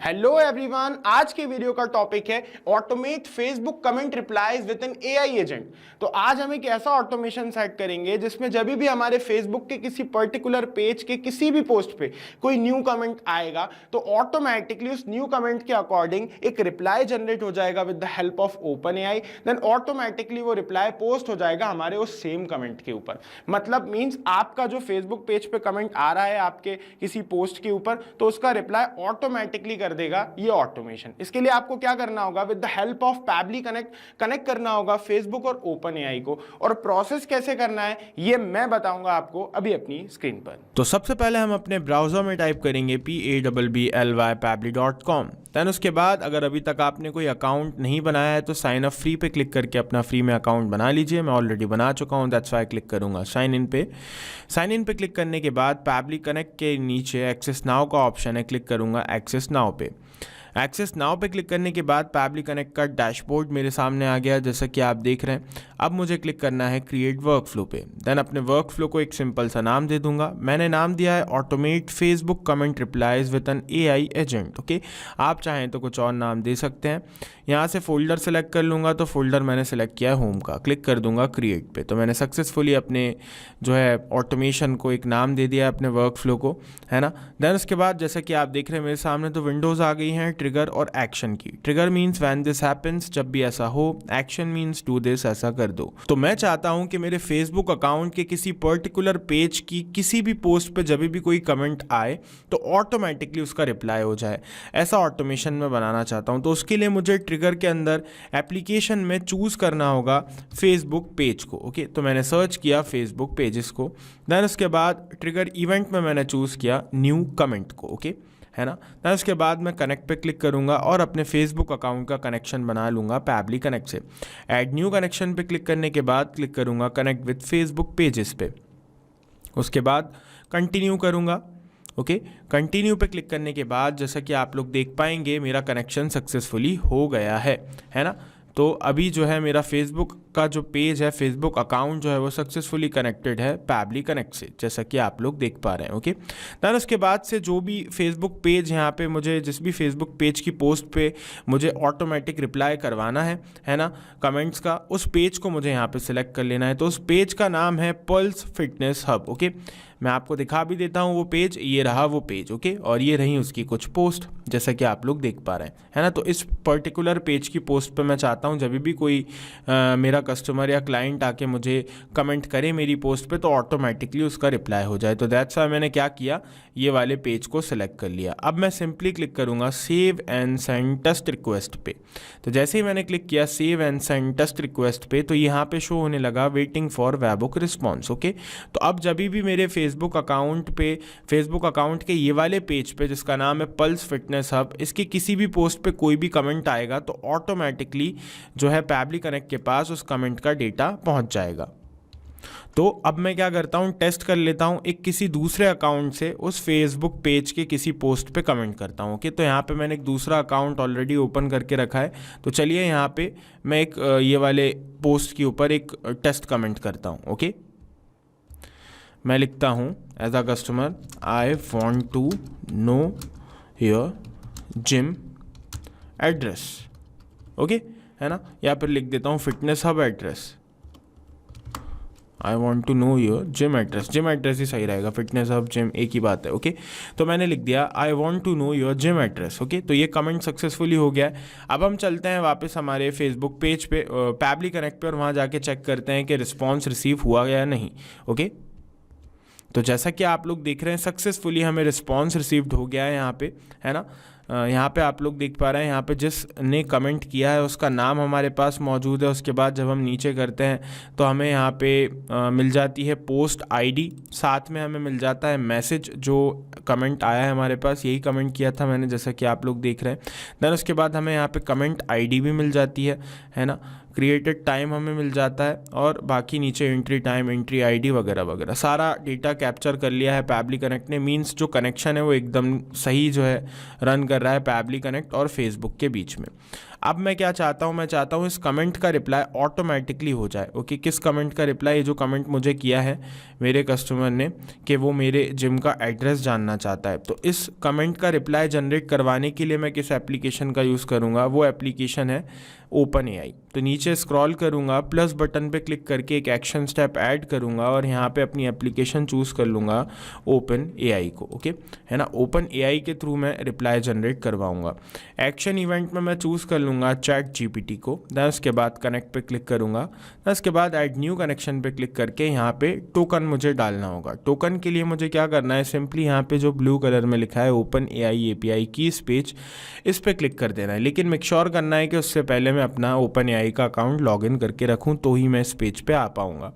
Hello everyone, आज की video का टॉपिक है automate Facebook comment replies with an AI agent. तो आज हम एक ऐसा ऑटोमेशन सेट करेंगे जिसमें जब भी हमारे फेसबुक के किसी पर्टिकुलर पेज के किसी भी पोस्ट पे कोई न्यू कमेंट आएगा तो ऑटोमेटिकली उस न्यू कमेंट के अकॉर्डिंग एक रिप्लाई जनरेट हो जाएगा with the help of OpenAI. Then automatically वो रिप्लाई पोस्ट हो जाएगा हमारे उस सेम कमेंट के ऊपर। मतलब मीन्स आपका जो फेसबुक पेज पे कमेंट आ रहा है आपके किसी पोस्ट के ऊपर, तो उसका रिप्लाई ऑटोमेटिकली कर देगा ये ऑटोमेशन। इसके लिए आपको क्या करना होगा, with the help of Pabbly connect करना होगा फेसबुक और ओपन एआई को। और प्रोसेस कैसे करना है ये मैं बताऊंगा आपको अभी अपनी स्क्रीन पर। तो सबसे पहले हम अपने ब्राउजर में टाइप करेंगे pabbly.com। देन उसके बाद अगर अभी तक आपने कोई अकाउंट नहीं बनाया है तो साइन अप फ्री पे क्लिक करके अपना फ्री में अकाउंट बना लीजिए। मैं ऑलरेडी बना चुका हूँ, दैट्स वाई क्लिक करूँगा साइन इन पे। साइन इन पे क्लिक करने के बाद पैबली कनेक्ट के नीचे एक्सेस नाउ का ऑप्शन है, क्लिक करूँगा एक्सेस नाउ पे। एक्सेस नाउ पे क्लिक करने के बाद पैबली कनेक्ट का डैशबोर्ड मेरे सामने आ गया जैसा कि आप देख रहे हैं। अब मुझे क्लिक करना है क्रिएट वर्कफ्लो पे। देन अपने वर्कफ्लो को एक सिंपल सा नाम दे दूंगा। मैंने नाम दिया है automate Facebook comment replies with an AI agent. Okay, आप चाहें तो कुछ और नाम दे सकते हैं। यहाँ से फोल्डर सेलेक्ट कर लूँगा, तो फोल्डर मैंने सेलेक्ट किया है होम का। क्लिक कर दूंगा क्रिएट पे। तो मैंने सक्सेसफुली अपने जो है ऑटोमेशन को एक नाम दे दिया है अपने वर्कफ्लो को, है ना। देन उसके बाद जैसा कि आप देख रहे हैं मेरे सामने तो विंडोज़ आ गई हैं ट्रिगर और एक्शन की। Trigger means when this happens, जब भी ऐसा हो। एक्शन मीन्स डू दिस, ऐसा कर दो। तो मैं चाहता हूं कि मेरे फेसबुक अकाउंट के किसी पर्टिकुलर पेज की किसी भी पोस्ट पे जब भी कोई कमेंट आए तो ऑटोमेटिकली उसका रिप्लाई हो जाए। ऐसा ऑटोमेशन मैं बनाना चाहता हूं। तो उसके लिए मुझे ट्रिगर के अंदर एप्लीकेशन में चूज़ करना होगा फेसबुक पेज को। ओके, तो मैंने सर्च किया फेसबुक पेजेस को। देन उसके बाद ट्रिगर इवेंट में मैंने चूज़ किया न्यू कमेंट को। ओके, है ना। देन उसके बाद मैं कनेक्ट पे क्लिक करूंगा और अपने फेसबुक अकाउंट का कनेक्शन बना लूँगा पैबली कनेक्ट से। ऐड न्यू कनेक्शन पे क्लिक करने के बाद क्लिक करूंगा कनेक्ट विद फेसबुक पेजेस पे। उसके बाद कंटिन्यू करूंगा। ओके, कंटिन्यू पे क्लिक करने के बाद जैसा कि आप लोग देख पाएंगे मेरा कनेक्शन सक्सेसफुली हो गया है ना। तो अभी जो है मेरा फेसबुक का जो पेज है, फेसबुक अकाउंट जो है वो सक्सेसफुली कनेक्टेड है पैबली कनेक्ट से, जैसा कि आप लोग देख पा रहे हैं। ओके, देन उसके बाद से जो भी फेसबुक पेज यहाँ पे मुझे जिस भी फेसबुक पेज की पोस्ट पे मुझे ऑटोमेटिक रिप्लाई करवाना है ना, कमेंट्स का, उस पेज को मुझे यहाँ पे सिलेक्ट कर लेना है। तो उस पेज का नाम है पल्स फिटनेस हब। ओके, मैं आपको दिखा भी देता हूँ वो पेज, ये रहा वो पेज। ओके, और ये रही उसकी कुछ पोस्ट जैसा कि आप लोग देख पा रहे हैं, है ना। तो इस पर्टिकुलर पेज की पोस्ट पे मैं चाहता हूँ जब भी कोई मेरा कस्टमर या क्लाइंट आके मुझे कमेंट करे मेरी पोस्ट पे तो ऑटोमेटिकली उसका रिप्लाई हो जाए। तो दैट्स वाई मैंने क्या किया, ये वाले पेज को सिलेक्ट कर लिया। अब मैं सिंपली क्लिक करूँगा save and send test request पे। तो जैसे ही मैंने क्लिक किया save and send test request पे तो यहाँ पे शो होने लगा waiting for webhook response. Okay, तो अब जब भी मेरे फेसबुक अकाउंट के ये वाले पेज पे जिसका नाम है पल्स फिटनेस हब, इसके किसी भी पोस्ट पे कोई भी कमेंट आएगा तो ऑटोमेटिकली जो है पैबली कनेक्ट के पास उस कमेंट का डेटा पहुंच जाएगा। तो अब मैं क्या करता हूं, टेस्ट कर लेता हूं, एक किसी दूसरे अकाउंट से उस फेसबुक पेज के किसी पोस्ट पे कमेंट करता हूं। ओके, तो यहाँ पे मैंने एक दूसरा अकाउंट ऑलरेडी ओपन करके रखा है। तो चलिए यहाँ पे मैं एक ये वाले पोस्ट के ऊपर एक टेस्ट कमेंट करता हूँ। ओके, मैं लिखता हूँ as a customer I want to know your gym address. Okay, है ना, या फिर लिख देता हूँ fitness hub address. I want to know your gym address, gym address ही सही रहेगा, फिटनेस हब जिम एक ही बात है। ओके, तो मैंने लिख दिया I want to know your gym address. Okay, तो ये कमेंट सक्सेसफुली हो गया है। अब हम चलते हैं वापस हमारे फेसबुक पेज पे पैबली कनेक्ट पे और वहाँ जाके चेक करते हैं कि रिस्पॉन्स रिसीव हुआ या नहीं। ओके, तो जैसा कि आप लोग देख रहे हैं सक्सेसफुली हमें रिस्पॉन्स रिसीव्ड हो गया है यहाँ पे, है ना। यहाँ पे आप लोग देख पा रहे हैं यहाँ पे जिसने कमेंट किया है उसका नाम हमारे पास मौजूद है। उसके बाद जब हम नीचे करते हैं तो हमें यहाँ पे मिल जाती है पोस्ट आईडी, साथ में हमें मिल जाता है मैसेज जो कमेंट आया है हमारे पास, यही कमेंट किया था मैंने जैसा कि आप लोग देख रहे हैं। देन उसके बाद हमें यहाँ पे कमेंट आईडी भी मिल जाती है ना। क्रिएटेड टाइम हमें मिल जाता है और बाकी नीचे एंट्री टाइम, एंट्री आईडी वगैरह वगैरह सारा डेटा कैप्चर कर लिया है पैबली कनेक्ट ने। मींस जो कनेक्शन है वो एकदम सही जो है रन कर रहा है पैबली कनेक्ट और फेसबुक के बीच में। अब मैं क्या चाहता हूँ, मैं चाहता हूँ इस कमेंट का रिप्लाई ऑटोमेटिकली हो जाए। ओके, किस कमेंट का रिप्लाई? ये जो कमेंट मुझे किया है मेरे कस्टमर ने कि वो मेरे जिम का एड्रेस जानना चाहता है, तो इस कमेंट का रिप्लाई जनरेट करवाने के लिए मैं किस एप्लीकेशन का यूज़ करूँगा? वो एप्लीकेशन है OpenAI। तो नीचे स्क्रॉल करूँगा, प्लस बटन पे क्लिक करके एक एक्शन स्टेप ऐड करूँगा और यहाँ पे अपनी एप्लीकेशन चूज़ कर लूँगा OpenAI को। ओके, है ना, OpenAI के थ्रू मैं रिप्लाई जनरेट करवाऊँगा। एक्शन इवेंट में मैं चूज़ कर लूँगा ChatGPT को। दैन उसके बाद कनेक्ट पे क्लिक करूँगा। दैन उसके बाद ऐड न्यू कनेक्शन पे क्लिक करके यहाँ पे टोकन मुझे डालना होगा। टोकन के लिए मुझे क्या करना है, सिंपली यहाँ पे जो ब्लू कलर में लिखा है OpenAI API कीज़ पेज, इस पर क्लिक कर देना है। लेकिन मेक श्योर करना है कि उससे पहले मैं अपना OpenAI का अकाउंट लॉगिन करके रखूँ, तो ही मैं इस पेज पे आ पाऊँगा।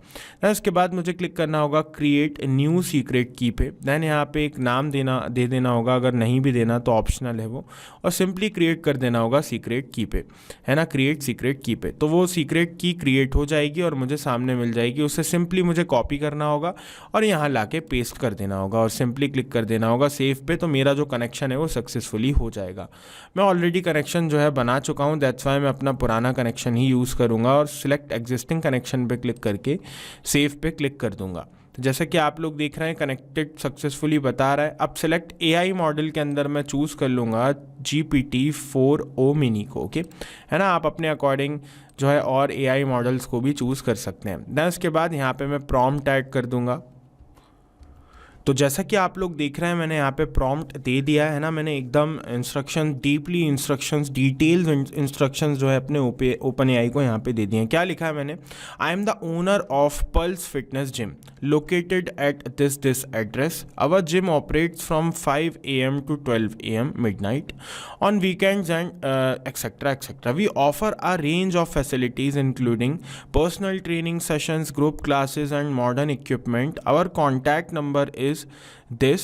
दैन उसके बाद मुझे क्लिक करना होगा क्रिएट न्यू सीक्रेट की पे। दैन यहाँ पे एक नाम दे देना होगा, अगर नहीं भी देना तो ऑप्शनल है वो, और सिंपली क्रिएट कर देना होगा सीक्रेट की पे, है ना, क्रिएट सीक्रेट की पे। तो वो सीक्रेट की क्रिएट हो जाएगी और मुझे सामने मिल जाएगी। उसे सिंपली मुझे कॉपी करना होगा और यहाँ लाके पेस्ट कर देना होगा और सिंपली क्लिक कर देना होगा सेव पे। तो मेरा जो कनेक्शन है वो सक्सेसफुली हो जाएगा। मैं ऑलरेडी कनेक्शन जो है बना चुका हूँ, दैट्स वाई मैं अपना पुराना कनेक्शन ही यूज़ करूँगा और सिलेक्ट एग्जिस्टिंग कनेक्शन पे क्लिक करके सेव पे क्लिक कर दूंगा। तो जैसा कि आप लोग देख रहे हैं कनेक्टेड सक्सेसफुली बता रहा है। अब सेलेक्ट AI मॉडल के अंदर मैं चूज़ कर लूँगा GPT-4o मिनी को। ओके, है ना, आप अपने अकॉर्डिंग जो है और AI मॉडल्स को भी चूज़ कर सकते हैं। दैन उसके बाद यहाँ पे मैं प्रॉम्प्ट ऐड कर दूंगा। तो जैसा कि आप लोग देख रहे हैं मैंने यहाँ पे प्रॉम्प्ट दे दिया है ना, मैंने एकदम instruction deeply instructions detailed instructions जो है अपने OpenAI को यहाँ पे दे दिए हैं। क्या लिखा है मैंने? I am the owner of Pulse Fitness gym located at this address. Our gym operates from 5 AM to 12 AM midnight on weekends and etc. We offer a range of facilities including personal training sessions, group classes and modern equipment. Our contact number is this.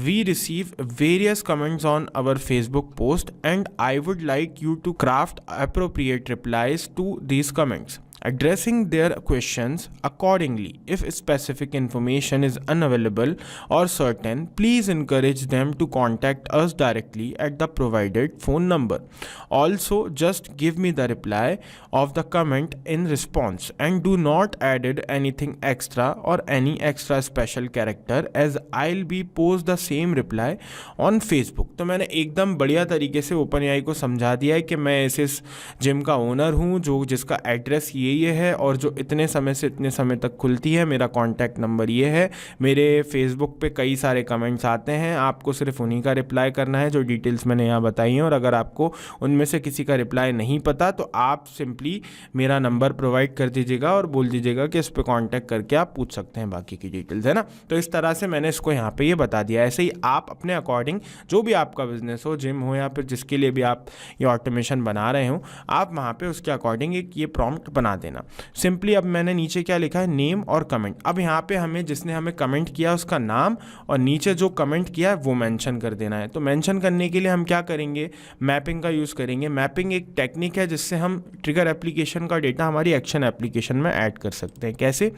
We receive various comments on our Facebook post and I would like you to craft appropriate replies to these comments, addressing their questions accordingly. If specific information is unavailable or certain, please encourage them to contact us directly at the provided phone number. Also, just give me the reply of the comment in response and do not add anything extra or any extra special character as I'll be post the same reply on Facebook। तो मैंने एकदम बढ़िया तरीके से OpenAI को समझा दिया है कि मैं इस जिम का ओनर हूँ जो जिसका एड्रेस ये है और जो इतने समय से इतने समय तक खुलती है, मेरा कॉन्टैक्ट नंबर ये है, मेरे फेसबुक पे कई सारे कमेंट्स आते हैं, आपको सिर्फ उन्हीं का रिप्लाई करना है जो डिटेल्स मैंने यहाँ बताई हैं। और अगर आपको उनमें से किसी का रिप्लाई नहीं पता तो आप सिंपली मेरा नंबर प्रोवाइड कर दीजिएगा और बोल दीजिएगा कि इस पर कॉन्टैक्ट करके आप पूछ सकते हैं बाकी की डिटेल्स, है ना। तो इस तरह से मैंने इसको यहाँ पे ये बता दिया। ऐसे ही आप अपने अकॉर्डिंग जो भी आपका बिजनेस हो, जिम हो या फिर जिसके लिए भी आप ये ऑटोमेशन बना रहे हो, आप वहाँ पे उसके अकॉर्डिंग एक ये प्रॉम्प्ट बना देना सिंपली। अब मैंने नीचे क्या लिखा है, नेम और कमेंट। अब यहाँ पे हमें जिसने हमें कमेंट किया उसका नाम और नीचे जो कमेंट किया है वो मेंशन कर देना है। तो मेंशन करने के लिए हम क्या करेंगे, मैपिंग का यूज़ करेंगे। मैपिंग एक टेक्निक है जिससे हम ट्रिगर एप्लीकेशन का डेटा हमारी एक्शन एप्लीकेशन में ऐड कर सकते हैं। कैसे?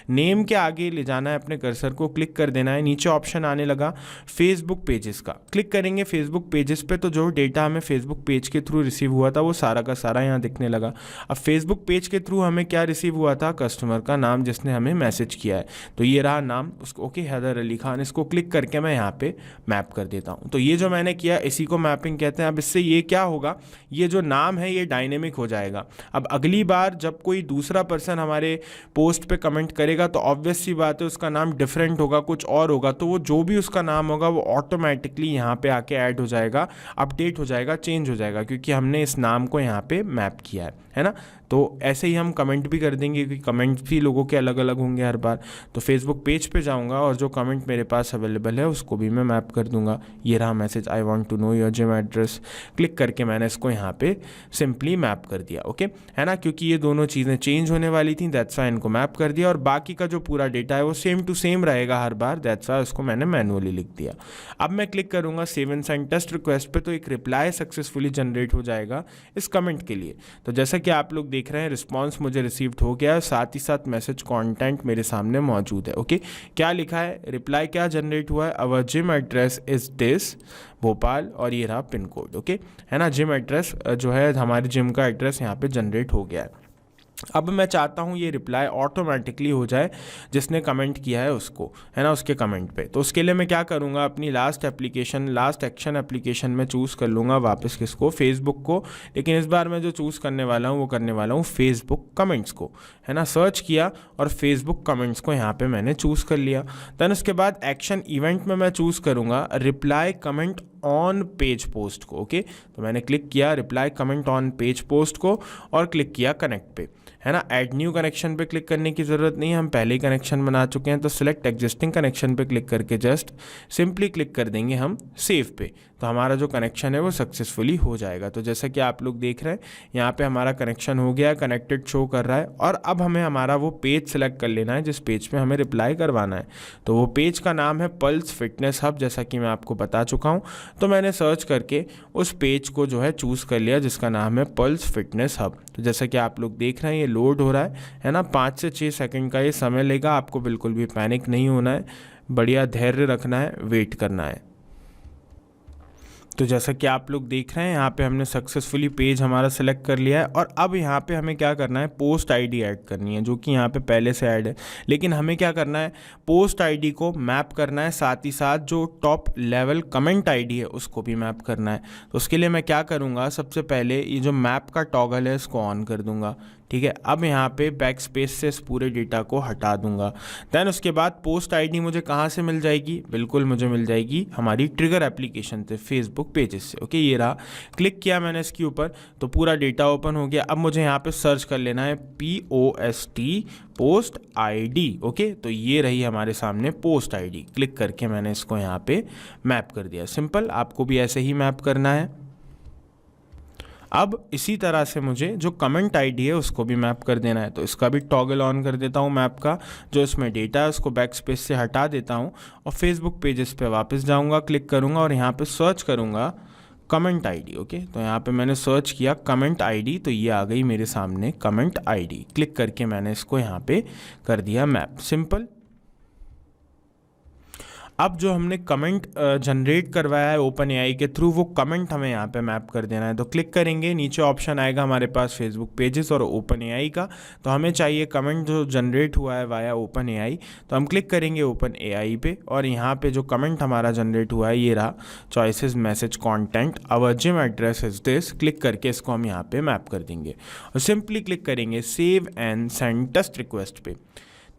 नेम के आगे ले जाना है अपने कर्सर को, क्लिक कर देना है, नीचे ऑप्शन आने लगा फेसबुक पेजेस का, क्लिक करेंगे फेसबुक पेजेस पे। तो जो डेटा हमें फेसबुक पेज के थ्रू रिसीव हुआ था वो सारा का सारा यहाँ दिखने लगा। अब फेसबुक पेज के थ्रू हमें क्या रिसीव हुआ था, कस्टमर का नाम जिसने हमें मैसेज किया है, तो ये रहा नाम उसको, ओके, हैदर अली खान। इसको क्लिक करके मैं यहाँ पे मैप कर देता हूँ। तो ये जो मैंने किया इसी को मैपिंग कहते हैं। अब इससे ये क्या होगा, ये जो नाम है ये डायनेमिक हो जाएगा। अब अगली बार जब कोई दूसरा पर्सन हमारे पोस्ट पे कमेंट करेगा तो ऑब्वियस सी बात है उसका नाम डिफरेंट होगा, कुछ और होगा, तो वो जो भी उसका नाम होगा वो ऑटोमेटिकली यहाँ पे आके ऐड हो जाएगा, अपडेट हो जाएगा, चेंज हो जाएगा, क्योंकि हमने इस नाम को यहाँ पे मैप किया है ना। तो ऐसे ही हम कमेंट भी कर देंगे क्योंकि कमेंट भी लोगों के अलग अलग होंगे हर बार। तो फेसबुक पेज पे जाऊंगा और जो कमेंट मेरे पास अवेलेबल है उसको भी मैं मैप कर दूंगा। ये रहा message, I want to know your gym address. Click करके मैंने इसको यहाँ पे सिंपली मैप कर दिया, ओके, है ना, क्योंकि ये दोनों चीज़ें चेंज होने वाली थी, दैट्स वाई इनको मैप कर दिया। और बाकी का जो पूरा डेटा है वो सेम टू सेम रहेगा हर बार, दैट्स वाई उसको मैंने मैनुअली लिख दिया। अब मैं क्लिक करूँगा save and send test request पे, तो एक रिप्लाई सक्सेसफुली जनरेट हो जाएगा इस कमेंट के लिए। तो जैसा कि आप लोग देख रहे हैं रिस्पॉन्स रिस्पॉन्स मुझे रिसीव्ड हो गया है, साथ ही साथ मैसेज कंटेंट मेरे सामने मौजूद है। ओके, क्या लिखा है, रिप्लाई क्या जनरेट हुआ है, our gym address is this Bhopal, और ये रहा पिन कोड। ओके, है ना, जिम एड्रेस जो है हमारे जिम का एड्रेस यहाँ पे जनरेट हो गया है। अब मैं चाहता हूँ ये रिप्लाई ऑटोमेटिकली हो जाए जिसने कमेंट किया है उसको, है ना, उसके कमेंट पे। तो उसके लिए मैं क्या करूँगा, अपनी लास्ट एक्शन एप्लीकेशन में चूज़ कर लूँगा वापस किसको, फेसबुक को। लेकिन इस बार मैं जो चूज़ करने वाला हूँ वो करने वाला हूँ फेसबुक कमेंट्स को, है ना। सर्च किया और फेसबुक कमेंट्स को यहाँ पे मैंने चूज़ कर लिया। देन उसके बाद एक्शन इवेंट में मैं चूज़ करूँगा reply comment on page post को। ओके, तो मैंने क्लिक किया reply comment on page post को और क्लिक किया कनेक्ट पे, है ना। ऐड न्यू कनेक्शन पे क्लिक करने की ज़रूरत नहीं है, हम पहले ही कनेक्शन बना चुके हैं। तो सिलेक्ट एग्जिस्टिंग कनेक्शन पे क्लिक करके जस्ट सिंपली क्लिक कर देंगे हम सेव पे, तो हमारा जो कनेक्शन है वो सक्सेसफुली हो जाएगा। तो जैसा कि आप लोग देख रहे हैं यहाँ पे हमारा कनेक्शन हो गया है, कनेक्टेड शो कर रहा है। और अब हमें हमारा वो पेज सेलेक्ट कर लेना है जिस पेज पे हमें रिप्लाई करवाना है। तो वो पेज का नाम है पल्स फिटनेस हब, जैसा कि मैं आपको बता चुका हूँ। तो मैंने सर्च करके उस पेज को जो है चूज़ कर लिया जिसका नाम है पल्स फिटनेस हब। तो जैसा कि आप लोग देख रहे हैं ये लोड हो रहा है ना, 5 से 6 सेकंड का ये समय लेगा। आपको बिल्कुल भी पैनिक नहीं होना है, बढ़िया धैर्य रखना है, वेट करना है। तो जैसा कि आप लोग देख रहे हैं यहाँ पे हमने सक्सेसफुली पेज हमारा सेलेक्ट कर लिया है। और अब यहाँ पे हमें क्या करना है, पोस्ट आईडी ऐड करनी है, जो कि यहाँ पे पहले से ऐड है। लेकिन हमें क्या करना है, पोस्ट आईडी को मैप करना है, साथ ही साथ जो टॉप लेवल कमेंट आईडी है उसको भी मैप करना है। तो उसके लिए मैं क्या करूँगा, सबसे पहले ये जो मैप का टॉगल है इसको ऑन कर दूँगा। ठीक है, अब यहाँ पे बैक स्पेस से इस पूरे डेटा को हटा दूंगा। देन उसके बाद पोस्ट आईडी मुझे कहाँ से मिल जाएगी, बिल्कुल मुझे मिल जाएगी हमारी ट्रिगर एप्लीकेशन से, फेसबुक पेजेस से। ओके, ये रहा, क्लिक किया मैंने इसके ऊपर तो पूरा डेटा ओपन हो गया। अब मुझे यहाँ पे सर्च कर लेना है POST पोस्ट आईडी। ओके, तो ये रही हमारे सामने पोस्ट आईडी। क्लिक करके मैंने इसको यहाँ पे मैप कर दिया। सिंपल, आपको भी ऐसे ही मैप करना है। अब इसी तरह से मुझे जो कमेंट आईडी है उसको भी मैप कर देना है। तो इसका भी टॉगल ऑन कर देता हूँ मैप का, जो इसमें डेटा है उसको बैक स्पेस से हटा देता हूँ और फेसबुक पेजेस पे वापस जाऊँगा, क्लिक करूँगा और यहाँ पे सर्च करूँगा कमेंट आईडी। ओके, तो यहाँ पे मैंने सर्च किया कमेंट आईडी, तो ये आ गई मेरे सामने कमेंट आईडी। क्लिक करके मैंने इसको यहाँ पे कर दिया मैप। सिंपल। अब जो हमने कमेंट जनरेट करवाया है ओपन एआई के थ्रू, वो कमेंट हमें यहाँ पे मैप कर देना है। तो क्लिक करेंगे, नीचे ऑप्शन आएगा हमारे पास फेसबुक पेजेस और ओपन एआई का। तो हमें चाहिए कमेंट जो जनरेट हुआ है वाया ओपन एआई। तो हम क्लिक करेंगे ओपन एआई पे और यहाँ पे जो कमेंट हमारा जनरेट हुआ है ये रहा, choices message content our gym address is this. Click करके इसको हम यहाँ पे मैप कर देंगे और सिंपली क्लिक करेंगे save and send test request पे।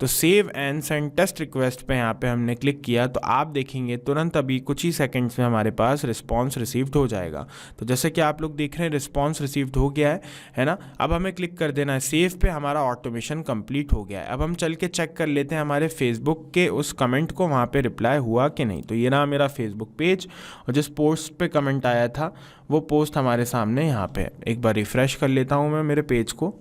तो save and send test request पे यहाँ पे हमने क्लिक किया तो आप देखेंगे तुरंत अभी कुछ ही सेकंड्स में हमारे पास रिस्पांस रिसीव्ड हो जाएगा। तो जैसे कि आप लोग देख रहे हैं रिस्पांस रिसीव्ड हो गया है ना। अब हमें क्लिक कर देना है सेव पे, हमारा ऑटोमेशन कंप्लीट हो गया है। अब हम चल के चेक कर लेते हैं हमारे फेसबुक के उस कमेंट को वहाँ पे रिप्लाई हुआ कि नहीं। तो ये रहा मेरा फेसबुक पेज और जिस पोस्ट पे कमेंट आया था वो पोस्ट हमारे सामने यहाँ पे है। एक बार रिफ्रेश कर लेता हूँ मैं मेरे पेज को।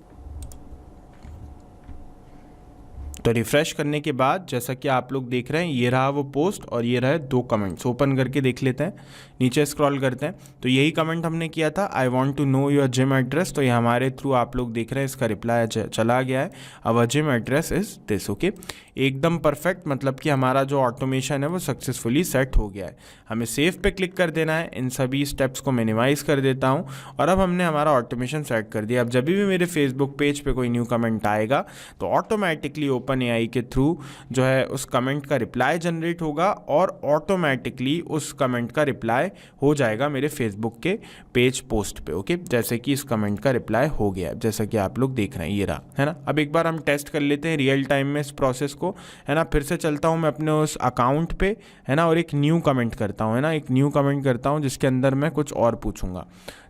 तो रिफ्रेश करने के बाद जैसा कि आप लोग देख रहे हैं ये रहा वो पोस्ट और ये रहे 2 कमेंट्स। ओपन करके देख लेते हैं, नीचे स्क्रॉल करते हैं तो यही कमेंट हमने किया था, I want to know your gym address. तो ये हमारे थ्रू आप लोग देख रहे हैं इसका रिप्लाई चला गया है, our gym address is this. Okay, एकदम परफेक्ट, मतलब कि हमारा जो ऑटोमेशन है वो सक्सेसफुली सेट हो गया है। हमें सेव पे क्लिक कर देना है, इन सभी स्टेप्स को मिनिमाइज कर देता हूँ और अब हमने हमारा ऑटोमेशन सेट कर दिया। अब जब भी मेरे फेसबुक पेज पे कोई न्यू कमेंट आएगा तो ऑटोमेटिकली ओपन एआई के थ्रू जो है उस कमेंट का रिप्लाई जनरेट होगा और ऑटोमेटिकली उस कमेंट का रिप्लाई हो जाएगा मेरे फेसबुक के पेज पोस्ट पे। ओके, जैसे कि इस कमेंट का रिप्लाई हो गया जैसा कि आप लोग देख रहे हैं, ये रहा, है ना। अब एक बार हम टेस्ट कर लेते हैं रियल टाइम में इस प्रोसेस को, है ना। फिर से चलता हूँ मैं अपने उस अकाउंट पे, है ना, और एक न्यू कमेंट करता हूँ, है ना, एक न्यू कमेंट करता हूँ जिसके अंदर मैं कुछ और पूछूंगा।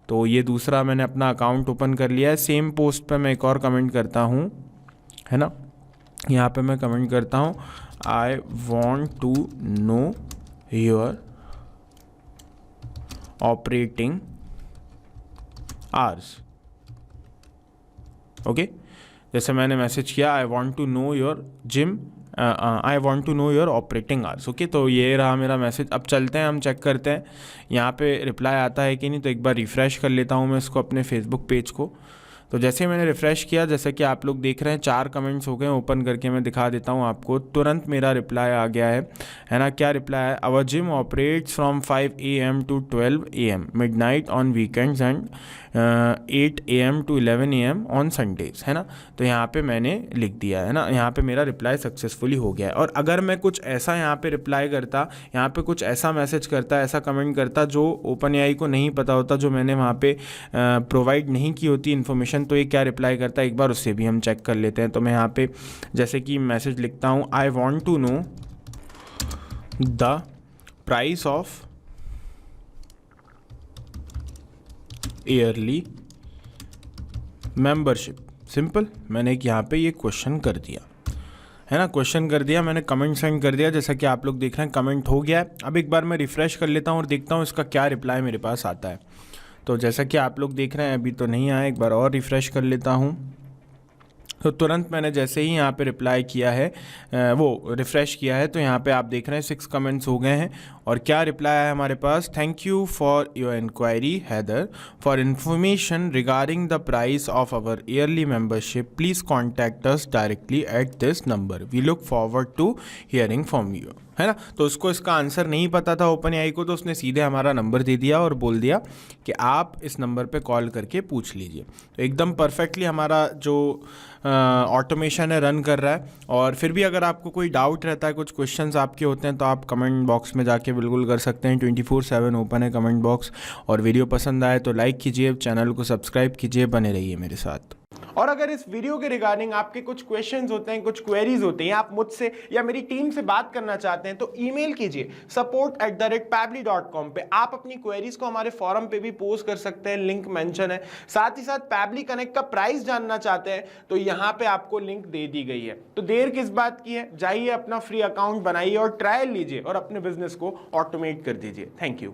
तो ये दूसरा मैंने अपना अकाउंट ओपन कर लिया है। सेम पोस्ट पे मैं एक और कमेंट करता हूँ, है ना। यहाँ पे मैं कमेंट करता हूँ I want to know your operating hours. Okay, जैसे मैंने मैसेज किया I want to know your gym, I want to know your operating hours. Okay, तो ये रहा मेरा मैसेज। अब चलते हैं हम चेक करते हैं यहाँ पे रिप्लाई आता है कि नहीं। तो एक बार रिफ़्रेश कर लेता हूँ मैं इसको अपने फेसबुक पेज को। तो जैसे मैंने रिफ़्रेश किया, जैसे कि आप लोग देख रहे हैं 4 कमेंट्स हो गए। ओपन करके मैं दिखा देता हूँ आपको, तुरंत मेरा रिप्लाई आ गया है ना। क्या रिप्लाई है? Our gym operates from 5 AM to 12 AM midnight on weekends and 8 AM to 11 AM on Sundays, है ना। तो यहाँ पे मैंने लिख दिया है ना, यहाँ पे मेरा रिप्लाई सक्सेसफुली हो गया है। और अगर मैं कुछ ऐसा यहाँ पे रिप्लाई करता, यहाँ पे कुछ ऐसा मैसेज करता, ऐसा कमेंट करता जो ओपन एआई को नहीं पता होता, जो मैंने वहाँ पे प्रोवाइड नहीं की होती इन्फॉर्मेशन, तो ये क्या रिप्लाई करता है एक बार उससे भी हम चेक कर लेते हैं। तो मैं यहाँ पे जैसे कि मैसेज लिखता हूँ, I want to know the price of yearly membership. Simple, मैंने एक यहाँ पे ये क्वेश्चन कर दिया है ना, क्वेश्चन कर दिया, मैंने कमेंट सेंड कर दिया। जैसा कि आप लोग देख रहे हैं कमेंट हो गया है। अब एक बार मैं रिफ़्रेश कर लेता हूँ और देखता हूँ इसका क्या रिप्लाई मेरे पास आता है। तो जैसा कि आप लोग देख रहे हैं अभी तो नहीं आया, एक बार और रिफ़्रेश कर लेता हूँ। तो तुरंत मैंने जैसे ही यहाँ पे रिप्लाई किया है, वो रिफ़्रेश किया है, तो यहाँ पे आप देख रहे हैं 6 कमेंट्स हो गए हैं। और क्या रिप्लाई है हमारे पास? Thank you for your inquiry Haider, for information regarding the price of our yearly membership please contact us directly at this number, we look forward to hearing from you, है ना। तो उसको इसका आंसर नहीं पता था ओपन एआई को, तो उसने सीधे हमारा नंबर दे दिया और बोल दिया कि आप इस नंबर पे कॉल करके पूछ लीजिए। तो एकदम परफेक्टली हमारा जो ऑटोमेशन है रन कर रहा है। और फिर भी अगर आपको कोई डाउट रहता है, कुछ क्वेश्चंस आपके होते हैं, तो आप कमेंट बॉक्स में जाके बिल्कुल कर सकते हैं। 24/7 ओपन है कमेंट बॉक्स। और वीडियो पसंद आए तो लाइक कीजिए, चैनल को सब्सक्राइब कीजिए, बने रहिए मेरे साथ। और अगर इस वीडियो के रिगार्डिंग आपके कुछ क्वेश्चंस होते हैं, कुछ क्वेरीज होते हैं, आप मुझसे या मेरी टीम से बात करना चाहते हैं, तो ईमेल कीजिए support@pabbly.com पे। आप अपनी क्वेरीज को हमारे फॉरम पे भी पोस्ट कर सकते हैं, लिंक मेंशन है। साथ ही साथ पैबली कनेक्ट का प्राइस जानना चाहते हैं तो यहाँ पे आपको लिंक दे दी गई है। तो देर किस बात की है, जाइए अपना फ्री अकाउंट बनाइए और ट्रायल लीजिए और अपने बिजनेस को ऑटोमेट कर दीजिए। Thank you.